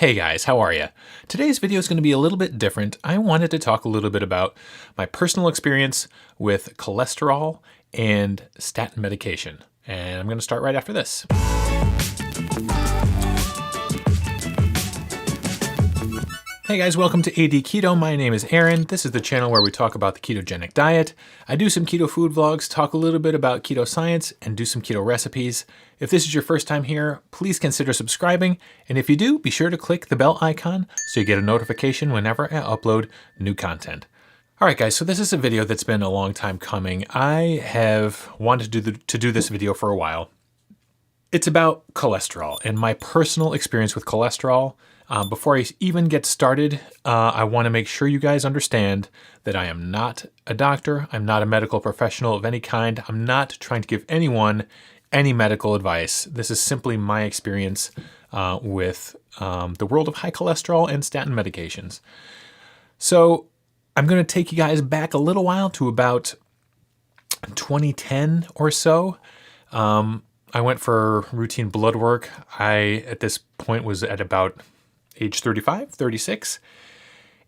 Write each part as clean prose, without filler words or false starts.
Hey guys, how are you? Today's video is going to be a little bit different. I wanted to talk a little bit about my personal experience with cholesterol and statin medication. And I'm going to start right after this. Hey guys, welcome to AD Keto. My name is Aaron. This is the channel where we talk about the ketogenic diet. I do some keto food vlogs, talk a little bit about keto science, and do some keto recipes. If this is your first time here, please consider subscribing. And if you do, be sure to click the bell icon so you get a notification whenever I upload new content. All right, guys, so this is a video that's been a long time coming. I have wanted to do this video for a while. It's about cholesterol and my personal experience with cholesterol. Before I even get started, I want to make sure you guys understand that I am not a doctor. I'm not a medical professional of any kind. I'm not trying to give anyone any medical advice. This is simply my experience with the world of high cholesterol and statin medications. So I'm going to take you guys back a little while to about 2010 or so. I went for routine blood work. I, at this point, was at about age 35, 36,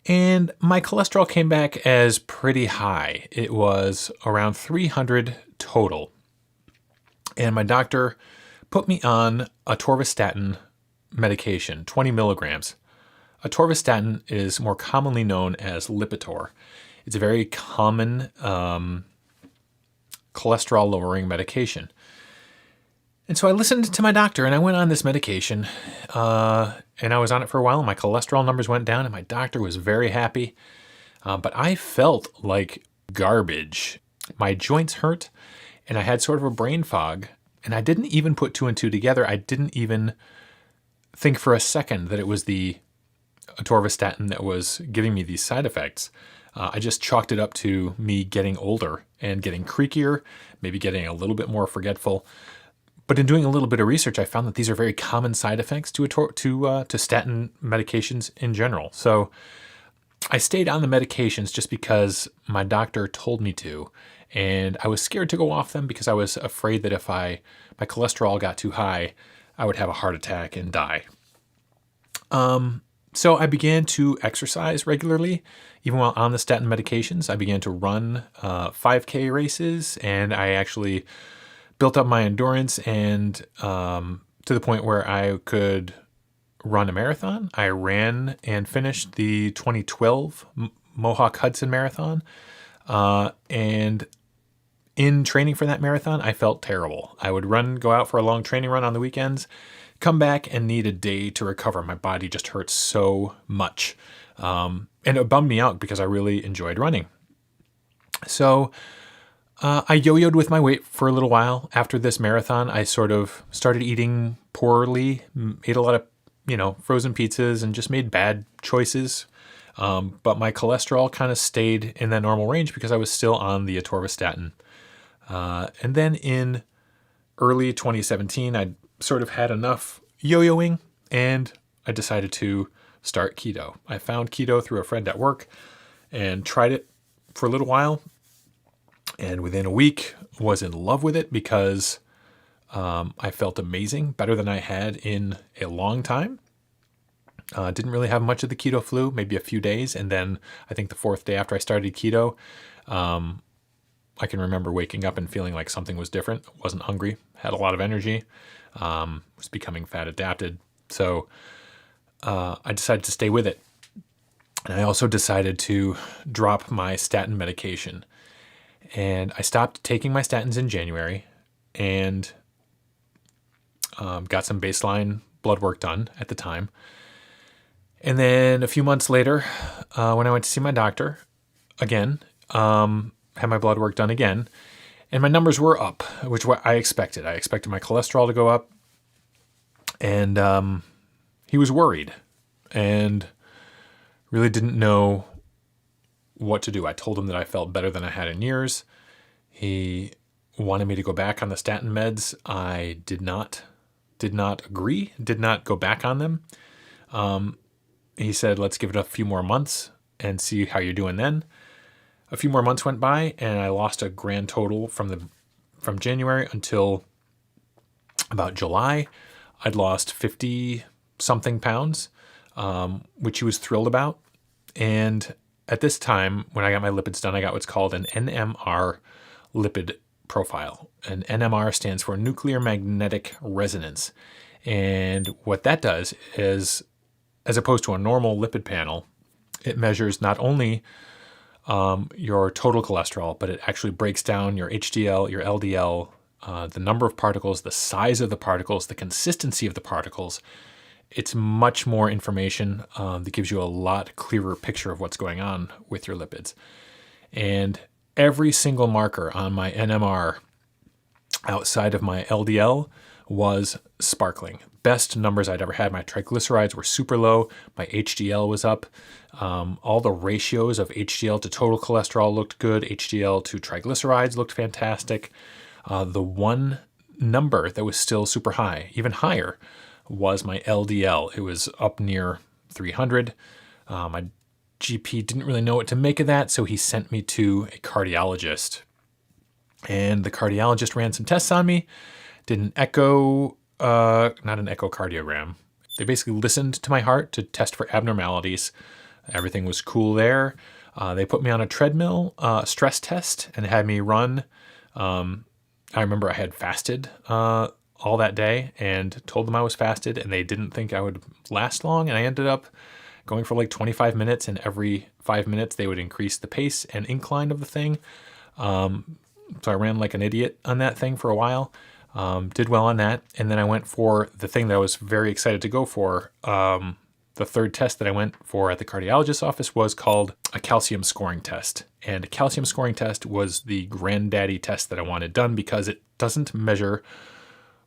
and my cholesterol came back as pretty high. It was around 300 total. And my doctor put me on atorvastatin medication, 20 milligrams. Atorvastatin is more commonly known as Lipitor. It's a very common cholesterol-lowering medication. And so I listened to my doctor and I went on this medication and I was on it for a while and my cholesterol numbers went down and my doctor was very happy. But I felt like garbage. My joints hurt and I had sort of a brain fog and I didn't even put two and two together. I didn't even think for a second that it was the atorvastatin that was giving me these side effects. I just chalked it up to me getting older and getting creakier, maybe getting a little bit more forgetful. But in doing a little bit of research, I found that these are very common side effects to statin medications in general. So I stayed on the medications just because my doctor told me to, and I was scared to go off them because I was afraid that if my cholesterol got too high, I would have a heart attack and die. So I began to exercise regularly, even while on the statin medications. I began to run 5K races, and I actually built up my endurance and to the point where I could run a marathon. I ran and finished the 2012 Mohawk Hudson Marathon. And in training for that marathon, I felt terrible. I would go out for a long training run on the weekends, come back and need a day to recover. My body just hurt so much. And it bummed me out because I really enjoyed running. So I yo-yoed with my weight for a little while. After this marathon, I sort of started eating poorly, ate a lot of, frozen pizzas and just made bad choices. But my cholesterol kind of stayed in that normal range because I was still on the atorvastatin. And then in early 2017, I sort of had enough yo-yoing and I decided to start keto. I found keto through a friend at work and tried it for a little while. And within a week, was in love with it because I felt amazing, better than I had in a long time. Didn't really have much of the keto flu, maybe a few days. And then I think the fourth day after I started keto, I can remember waking up and feeling like something was different. Wasn't hungry, had a lot of energy, was becoming fat adapted. So I decided to stay with it. And I also decided to drop my statin medication. And I stopped taking my statins in January and got some baseline blood work done at the time. And then a few months later, when I went to see my doctor again, had my blood work done again, and my numbers were up, which I expected. I expected my cholesterol to go up, and he was worried and really didn't know what to do. I told him that I felt better than I had in years. He wanted me to go back on the statin meds. I did not agree, did not go back on them. He said, let's give it a few more months and see how you're doing then. A few more months went by and I lost a grand total from January until about July. I'd lost 50 something pounds. which he was thrilled about. And at this time, when I got my lipids done, I got what's called an NMR lipid profile. And NMR stands for nuclear magnetic resonance. And what that does is, as opposed to a normal lipid panel, it measures not only your total cholesterol, but it actually breaks down your HDL, your LDL, the number of particles, the size of the particles, the consistency of the particles. It's much more information that gives you a lot clearer picture of what's going on with your lipids. And every single marker on my NMR outside of my LDL was sparkling. Best numbers I'd ever had. My triglycerides were super low. My HDL was up. All the ratios of HDL to total cholesterol looked good. HDL to triglycerides looked fantastic. The one number that was still super high, even higher, was my LDL. It was up near 300. My GP didn't really know what to make of that, so he sent me to a cardiologist. And the cardiologist ran some tests on me, did an echo, not an echocardiogram. They basically listened to my heart to test for abnormalities. Everything was cool there. They put me on a treadmill stress test and had me run. I remember I had fasted all that day and told them I was fasted, and they didn't think I would last long. And I ended up going for like 25 minutes, and every 5 minutes they would increase the pace and incline of the thing. So I ran like an idiot on that thing for a while, did well on that. And then I went for the thing that I was very excited to go for. The third test that I went for at the cardiologist's office was called a calcium scoring test. And a calcium scoring test was the granddaddy test that I wanted done because it doesn't measure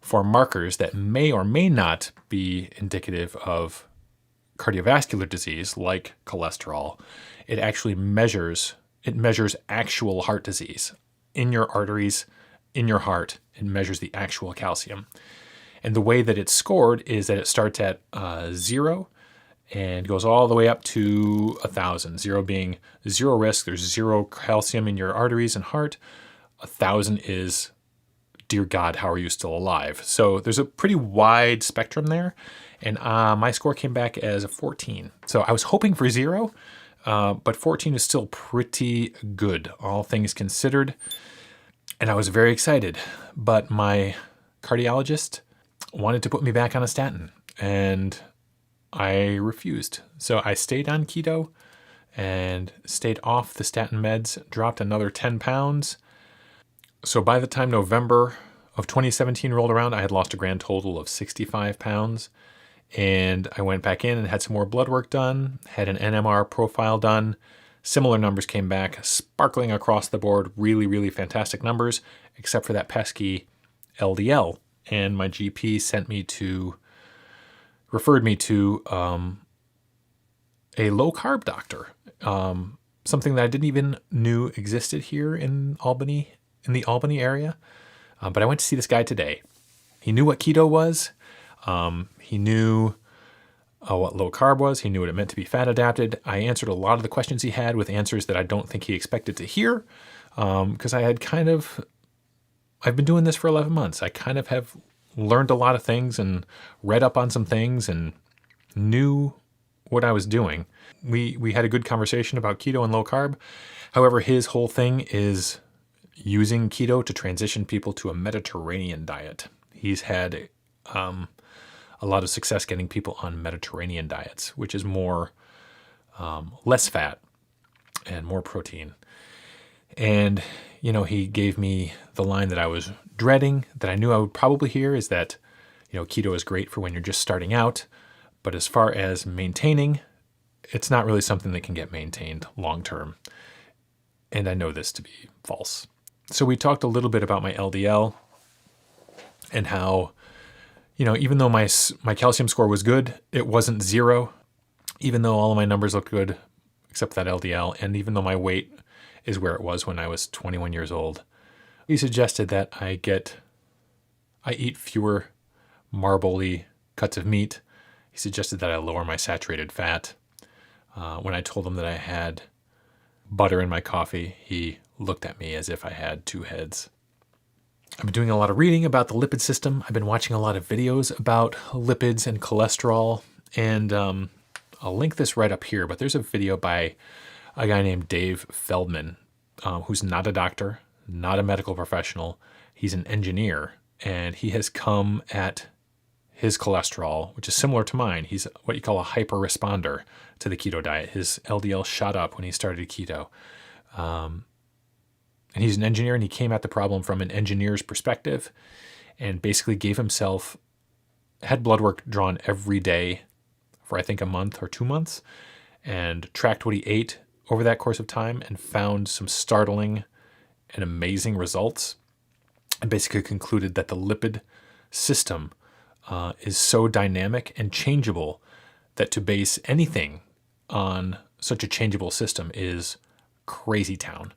for markers that may or may not be indicative of cardiovascular disease like cholesterol. It actually measures actual heart disease in your arteries, in your heart. It measures the actual calcium. And the way that it's scored is that it starts at 0 and goes all the way up to 1,000. 0 being zero risk. There's zero calcium in your arteries and heart. 1,000 is, dear God, how are you still alive? So there's a pretty wide spectrum there. And my score came back as a 14. So I was hoping for 0, but 14 is still pretty good, all things considered. And I was very excited. But my cardiologist wanted to put me back on a statin, and I refused. So I stayed on keto and stayed off the statin meds, dropped another 10 pounds. So by the time November of 2017 rolled around, I had lost a grand total of 65 pounds. And I went back in and had some more blood work done, had an NMR profile done. Similar numbers came back, sparkling across the board, really, really fantastic numbers, except for that pesky LDL. And my GP referred me to a low-carb doctor, something that I didn't even knew existed here in Albany, in the Albany area. But I went to see this guy today. He knew what keto was. He knew what low carb was. He knew what it meant to be fat adapted. I answered a lot of the questions he had with answers that I don't think he expected to hear, because I've been doing this for 11 months. I kind of have learned a lot of things and read up on some things and knew what I was doing. We had a good conversation about keto and low carb. However, his whole thing is using keto to transition people to a Mediterranean diet. He's had a lot of success getting people on Mediterranean diets, which is more less fat and more protein. And, he gave me the line that I was dreading, that I knew I would probably hear, is that, keto is great for when you're just starting out. But as far as maintaining, it's not really something that can get maintained long term. And I know this to be false. So we talked a little bit about my LDL and how, even though my calcium score was good, it wasn't 0. Even though all of my numbers looked good, except that LDL, and even though my weight is where it was when I was 21 years old, he suggested that I eat fewer marbly cuts of meat. He suggested that I lower my saturated fat. When I told him that I had butter in my coffee, he looked at me as if I had two heads. I've been doing a lot of reading about the lipid system. I've been watching a lot of videos about lipids and cholesterol. And I'll link this right up here, but there's a video by a guy named Dave Feldman, who's not a doctor, not a medical professional. He's an engineer, and he has come at his cholesterol, which is similar to mine. He's what you call a hyper responder to the keto diet. His LDL shot up when he started keto. And he's an engineer, and he came at the problem from an engineer's perspective and basically had blood work drawn every day for I think a month or 2 months, and tracked what he ate over that course of time and found some startling and amazing results, and basically concluded that the lipid system is so dynamic and changeable that to base anything on such a changeable system is crazy town.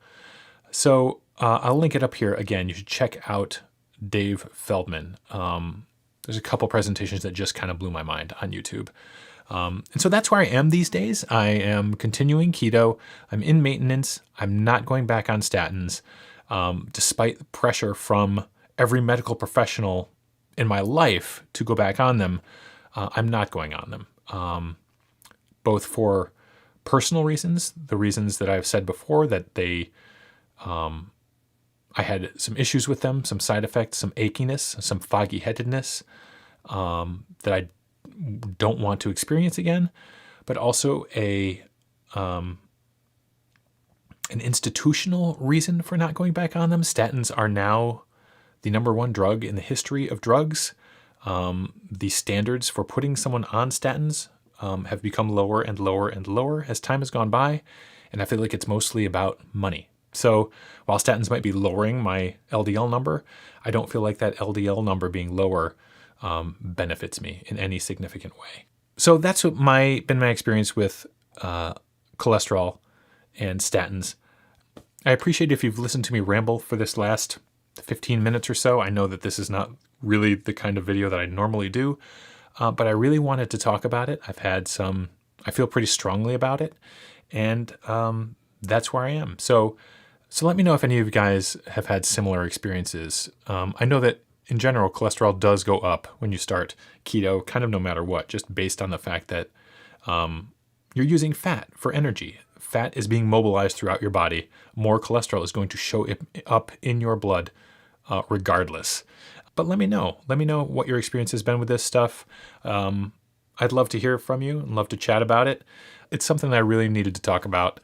So I'll link it up here. Again, you should check out Dave Feldman. There's a couple presentations that just kind of blew my mind on YouTube. And so that's where I am these days. I am continuing keto. I'm in maintenance. I'm not going back on statins, despite the pressure from every medical professional in my life to go back on them. I'm not going on them, both for personal reasons, the reasons that I've said before, that I had some issues with them, some side effects, some achiness, some foggy headedness that I don't want to experience again, but also an institutional reason for not going back on them. Statins are now the #1 drug in the history of drugs. The standards for putting someone on statins have become lower and lower and lower as time has gone by, and I feel like it's mostly about money. So while statins might be lowering my LDL number, I don't feel like that LDL number being lower benefits me in any significant way. So that's what been my experience with cholesterol and statins. I appreciate if you've listened to me ramble for this last 15 minutes or so. I know that this is not really the kind of video that I normally do, but I really wanted to talk about it. I feel pretty strongly about it, and that's where I am. So let me know if any of you guys have had similar experiences. I know that in general, cholesterol does go up when you start keto, kind of no matter what, just based on the fact that you're using fat for energy. Fat is being mobilized throughout your body. More cholesterol is going to show up in your blood regardless. But let me know. Let me know what your experience has been with this stuff. I'd love to hear from you and love to chat about it. It's something that I really needed to talk about,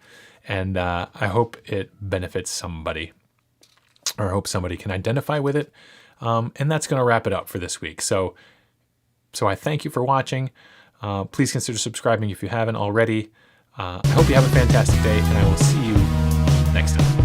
and I hope it benefits somebody, or I hope somebody can identify with it. And that's going to wrap it up for this week. So I thank you for watching. Please consider subscribing if you haven't already. I hope you have a fantastic day, and I will see you next time.